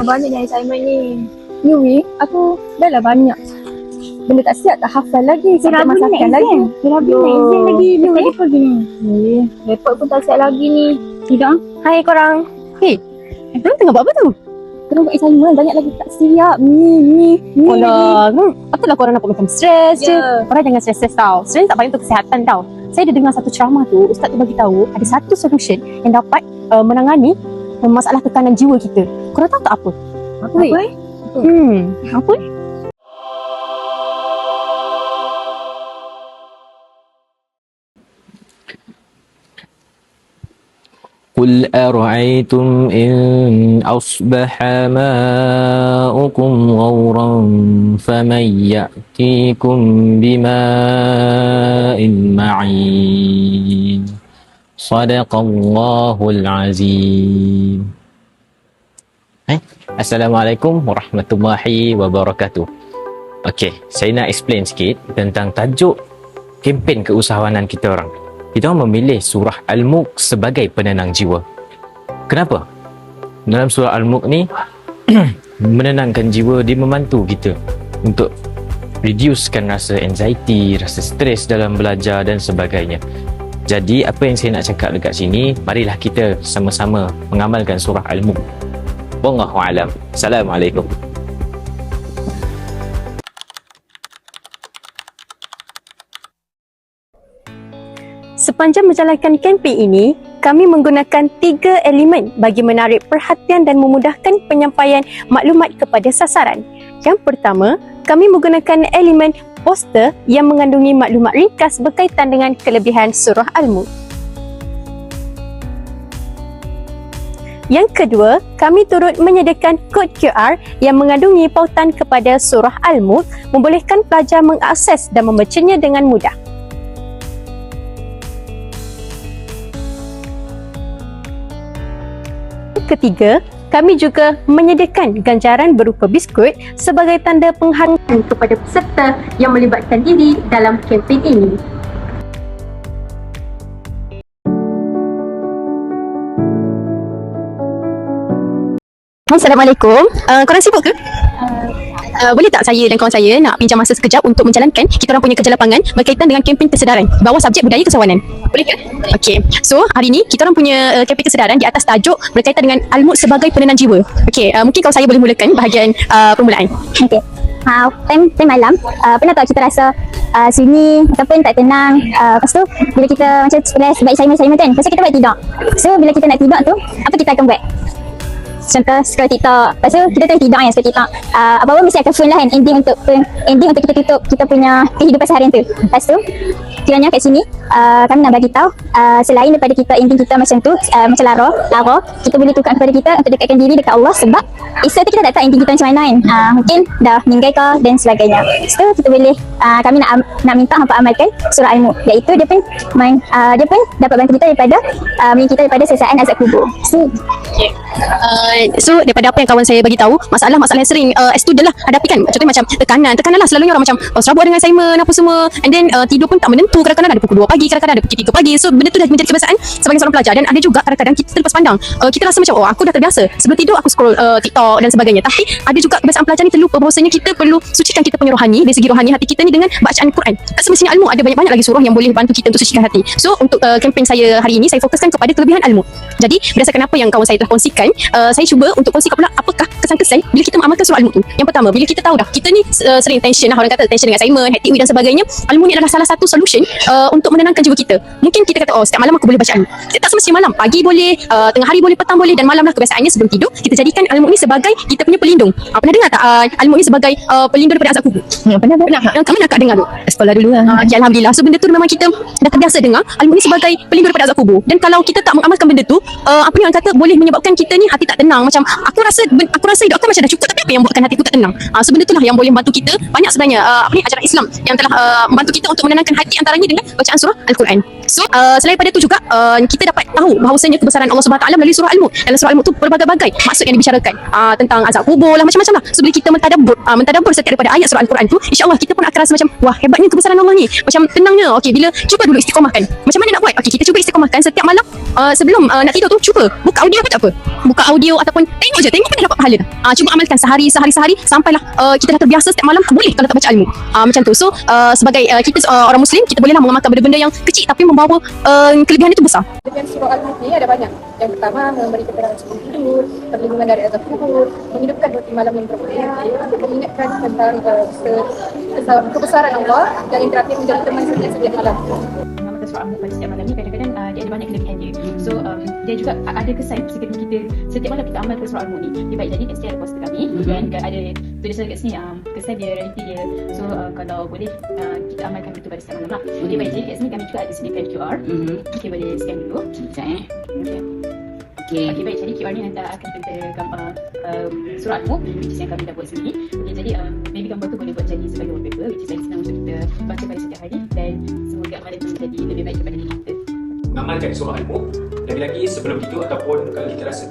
banyak ni assignment ni. New week, aku dah lah banyak. Benda tak siap, tak hafal lagi. Sampai masakan lagi. Rabu nak exam lagi. Lepas apa gini? Report pun tak siap lagi ni. Tidak. Hai korang. Hei, korang tengah buat apa tu? Korang buat assignment, banyak lagi tak siap. Ni. Alah, patutlah korang nampak macam stres je. Ya. Korang jangan stres tau. Stres tak baik untuk kesihatan tau. Saya ada dengar satu ceramah tu, ustaz tu bagi tahu ada satu solution yang dapat menangani masalah tekanan jiwa kita. Korang tahu tak apa? Apa ni? Apa ni? قل أرأيتم إن أصبح ماؤكم غورا فمن يأتيكم بماء معين صدق الله العظيم. Assalamualaikum warahmatullahi wabarakatuh. Okey, saya nak explain sikit tentang tajuk kempen keusahawanan kita orang. Kita orang memilih surah Al-Mulk sebagai penenang jiwa. Kenapa? Dalam surah Al-Mulk ni menenangkan jiwa, dia membantu kita untuk reducekan rasa anxiety, rasa stres dalam belajar dan sebagainya. Jadi apa yang saya nak cakap dekat sini, marilah kita sama-sama mengamalkan surah Al-Mulk. Wallahu a'lam. Assalamualaikum. Sepanjang menjalankan kempen ini, kami menggunakan 3 elemen bagi menarik perhatian dan memudahkan penyampaian maklumat kepada sasaran. Yang pertama, kami menggunakan elemen poster yang mengandungi maklumat ringkas berkaitan dengan kelebihan surah Al-Mulk. Yang kedua, kami turut menyediakan kod QR yang mengandungi pautan kepada surah Al-Mulk, membolehkan pelajar mengakses dan membacanya dengan mudah. Ketiga, kami juga menyediakan ganjaran berupa biskut sebagai tanda penghargaan kepada peserta yang melibatkan diri dalam kempen ini. Assalamualaikum. Korang sibuk ke? Boleh tak saya dan kawan saya nak pinjam masa sekejap untuk menjalankan kita orang punya kerja lapangan berkaitan dengan kempen kesedaran bawah subjek budaya kesawanan? Boleh ke? Okey. So, hari ni kita orang punya kempen kesedaran di atas tajuk berkaitan dengan Al-Mulk sebagai penenang jiwa. Okey, mungkin kawan saya boleh mulakan bahagian permulaan. Okey. Time malam, pernah tak kita rasa sunyi ataupun tak tenang, lepas tu bila kita macam stres buat assignment kan, lepas tu kita buat tidur. So bila kita nak tidur tu, apa kita akan buat? Contoh scroll TikTok. Lepas tu kita tengok tidur kan, scroll TikTok. Apa-apa mesti akan phone lah kan, ending untuk kita tutup kita punya kehidupan seharian tu. Lepas tu kiranya kat sini kami nak bagi tahu selain daripada kita ending kita macam tu, macam lara, kita boleh tukar kepada kita untuk dekatkan diri dekat Allah, sebab esok tu kita tak tahu ending kita macam mana kan. Mungkin dah meninggal ke dan sebagainya. So kita boleh kami nak minta hampa amalkan surah Al-Mulk, iaitu dia pun dapat bantu kita daripada kita daripada sesaan azab kubur. So daripada apa yang kawan saya bagi tahu, masalah-masalah yang sering student lah hadapi kan, contohnya macam tekanan lah, selalunya orang macam serabut dengan assignment apa semua, and then tidur pun tak menentu, kadang-kadang ada pukul 2 pagi, kadang-kadang ada pukul 3 pagi. So benda tu dah menjadi kebiasaan sebagai seorang pelajar, dan ada juga kadang-kadang kita terlepas pandang, kita rasa macam aku dah terbiasa, sebelum tidur aku scroll TikTok dan sebagainya. Tapi ada juga kebiasaan pelajar ni terlupa bahawasanya kita perlu sucikan kita punya rohani, dari segi rohani hati kita ni dengan bacaan Quran. Tak semestinya Al-Mulk, ada banyak-banyak lagi surah yang boleh bantu kita untuk sucikan hati. So untuk kempen saya hari ini, saya fokuskan kepada kelebihan Al-Mulk. Jadi berdasarkan apa yang kawan saya telah kongsikan, saya cuba untuk kongsikan pula apakah kesan-kesan bila kita mengamalkan surah Al-Mulk tu. Yang pertama, bila kita tahu dah kita ni sering tension lah, orang kata tension dengan assignment, hectic week dan sebagainya, Al-Mulk ni adalah salah satu solution untuk menenangkan jiwa kita. Mungkin kita kata setiap malam aku boleh baca Al-Mulk. Tak semestinya malam, pagi boleh, tengah hari boleh, petang boleh, dan malam lah kebiasaannya sebelum tidur kita jadikan Al-Mulk ni sebagai kita punya pelindung. Pernah dengar tak Al-Mulk ni sebagai pelindung daripada azab kubur? Pernah. Kami nak dengar tu sekolah dulu lah. Okay, Alhamdulillah. So benda tu memang kita dah terbiasa dengar Al-Mulk ni sebagai pelindung daripada azab kubur. Dan kalau kita tak mengamalkan benda tu, apa yang orang kata boleh menyebabkan kita ni hati tak tenang. Macam aku rasa hidup aku macam dah cukup, tapi apa yang buatkan hatiku tak tenang? So benda itulah yang boleh membantu kita. Banyak sebenarnya ajaran Islam yang telah membantu kita untuk menenangkan hati, antaranya dengan bacaan surah Al-Quran. So selain daripada itu juga kita dapat tahu bahawasanya kebesaran Allah SWT melalui surah Al-Mulk. Dalam surah Al-Mulk tu berbagai-bagai maksud yang dibicarakan, tentang azab kubur lah, macam-macam lah. So bila kita mentadabbur setiap daripada ayat surah Al-Quran tu, insya-Allah kita pun akan rasa macam wah, hebatnya kebesaran Allah ni, macam tenangnya. Okey, bila cuba dulu istiqomahkan. Macam mana nak buat? Okey, kita cuba istiqomahkan setiap malam sebelum nak tidur tu, cuba buka audio pun tak apa. Buka audio ataupun tengok pun dah dapat pahala dah. Cuba amalkan sehari sampailah kita dah terbiasa setiap malam tak boleh kalau tak baca ilmu. Macam tu. So sebagai kita orang muslim, kita bolehlah mengamalkan benda-benda yang kecil tapi membawa kelebihan itu besar. Dengan surah Al-Mulk ni ada banyak. Yang pertama, memberi keterangan sebelum tidur, perlindungan dari azab kubur, menghidupkan roti malam yang berkualitas, mengingatkan tentang kebesaran Allah dan yang terakhir menjadi teman setiap malam. Mengamalkan surah Al-Mulk pada setiap malam ni kadang-kadang dia ada banyak kelebihan dia. So dia juga ada kesan ketika kita setiap malam kita amalkan surah Al-Mulk ni. Dia baik jadi kat sini ada poster kami dan ada tulisan kat sini kesan dia, realiti dia. So kalau boleh kita amalkan itu pada setiap malam lah. Dia baik jadi kat sini kami juga ada sediakan QR. Okay, boleh scan dulu. Okay, baik, jadi QR ni nanti akan kita gambar surah Al-Mulk which is yang kami dah buat sendiri. Okay, jadi maybe gambar tu boleh buat jadi sebagai wallpaper which is lagi senang untuk kita baca pada setiap hari dan semoga amalan itu menjadi lebih baik kepada diri kita. Mengamalkan surah Al-Mulk, lagi-lagi sebelum tidur ataupun kalau kita rasa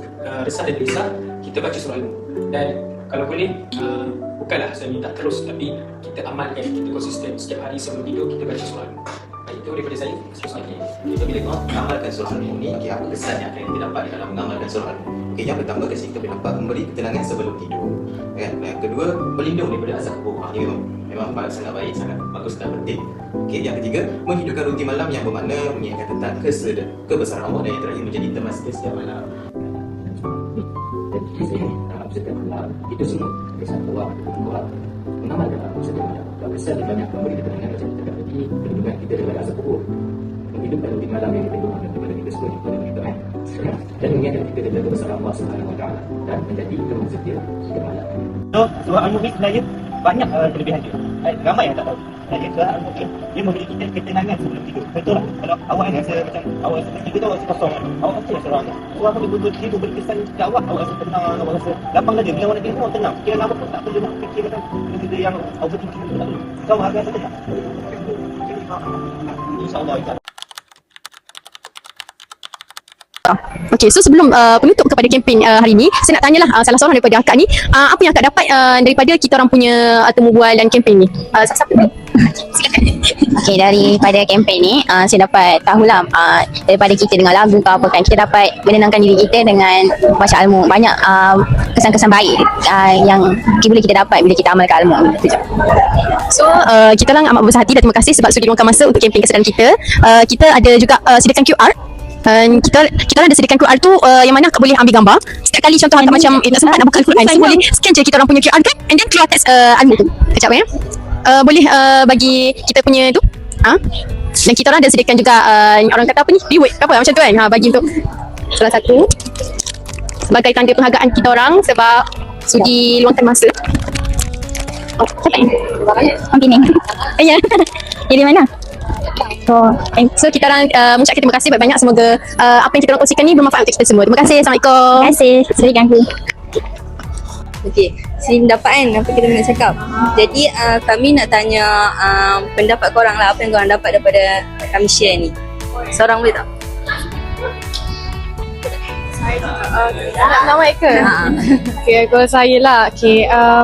resah dan gelisah, kita baca surah Al-Mulk. Dan kalau boleh, bukanlah saya minta terus, tapi kita amalkan, kita konsisten setiap hari sebelum tidur kita baca surah Al-Mulk. Itu daripada saya. Kita bila mengamalkan surah Al-Mulk ni, apa kesan yang akan kita dapat dalam mengamalkan surah Al-Mulk? Yang pertama, kasi kita boleh dapat memberi ketenangan sebelum tidur. Yang kedua, berlindung daripada azab kubur. Ini memang sangat baik, sangat bagus dan penting. Yang ketiga, menghidupkan roti malam yang bermakna mengingatkan tentang kebesaran Allah dan yang terakhir menjadi teman setiap malam. Dan dalam setiap malam, itu semua kesan Allah mengamalkan dalam setiap malam. Kesan yang banyak memberi ketenangan macam kita tadi, perlindungan kita daripada azab kubur, menghidupkan roti malam yang bermakna kepada kita semua kita dan mengingatkan kita daripada kebesaran Allah Subhanahu Wa Taala dan menjadi teman setia setiap malam. So, surah Al-Mulk sebenarnya banyak kelebihan dia. Ramai yang tak tahu. Jadi surah Al-Mulk dia memberi kita ketenangan sebelum tidur. Betul tak? Kalau awak rasa macam awak rasa tidur tu awak rasa kosong, awak baca surah ni. Surah ni betul-betul tidur berkesan kat awak rasa tenang, awak rasa lapang saja. Bila awak nak tidur awak tenang. Kira apa pun tak perlu nak fikir macam benda yang awak betul tak perlu. Kau akan rasa tenang. InsyaAllah itu. Okay, so sebelum penutup kepada kempen hari ini, saya nak tanyalah salah seorang daripada akak ni, apa yang akak dapat daripada kita orang punya temu bual dan kempen ni? Siapa ni? Silakan. Okay, daripada kempen ni saya dapat tahulah daripada kita dengar lagu ke apa kan, kita dapat menenangkan diri kita dengan baca Al-Mulk. Banyak kesan-kesan baik yang boleh kita dapat bila kita amalkan Al-Mulk. So kita orang amat berbesar hati dan terima kasih sebab sudi luangkan masa untuk kempen kesedaran kita. Kita ada juga sediakan QR. Kita ada sediakan QR tu yang mana akak boleh ambil gambar. Setiap kali contoh hantar macam tak sempat nak buka Al-Quran, so boleh scan je kita orang punya QR kan, and then keluar teks Al-Mulk tu. Kejap ya. Boleh bagi kita punya tu. Dan kita orang ada sediakan juga orang kata apa ni? Reward ke apa macam tu kan. Bagi untuk salah satu sebagai tanda penghargaan kita orang sebab sudi luangkan masa. Oh, sampai. Okay ni. Ya. Dari mana? So kita orang mengucapkan terima kasih banyak-banyak. Semoga apa yang kita orang kongsikan ni bermanfaat untuk kita semua. Terima kasih. Assalamualaikum. Terima kasih. Sorry ganggu. Okey, sini dapat kan apa kita nak cakap. Jadi kami nak tanya pendapat korang lah, apa yang korang dapat daripada kami share ni. Seorang boleh tak? Nak mic ke? Okay, kalau saya lah,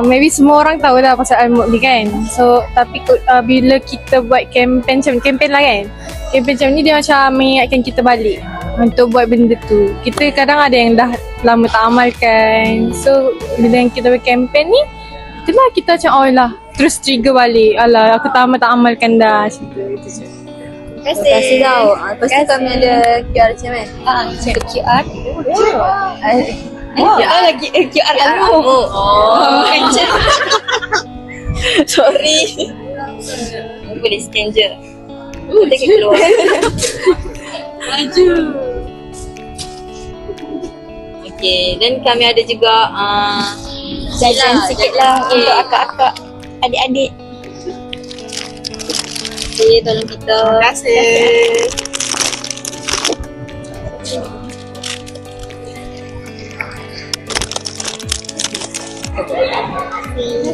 maybe semua orang tahu lah pasal Al-Mulk ni kan. So, tapi bila kita buat kempen lah kan, kempen macam ni dia macam mengingatkan kita balik untuk buat benda tu. Kita kadang ada yang dah lama tak amalkan. So, bila kita buat kempen ni, itulah kita macam lah, terus trigger balik. Alah, aku tak amalkan dah. Macam tu je. Terima kasih tau. Lepas tu kami ada QR macam mana? QR? QR lagi QR Al-Mulk. Sorry. Boleh scan je. Kita keluar. Maju. Okay, dan kami ada juga Jajan sikit lah untuk akak-akak, adik-adik. tolong kita. Terima kasih.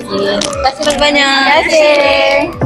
Terima kasih banyak. Terima kasih.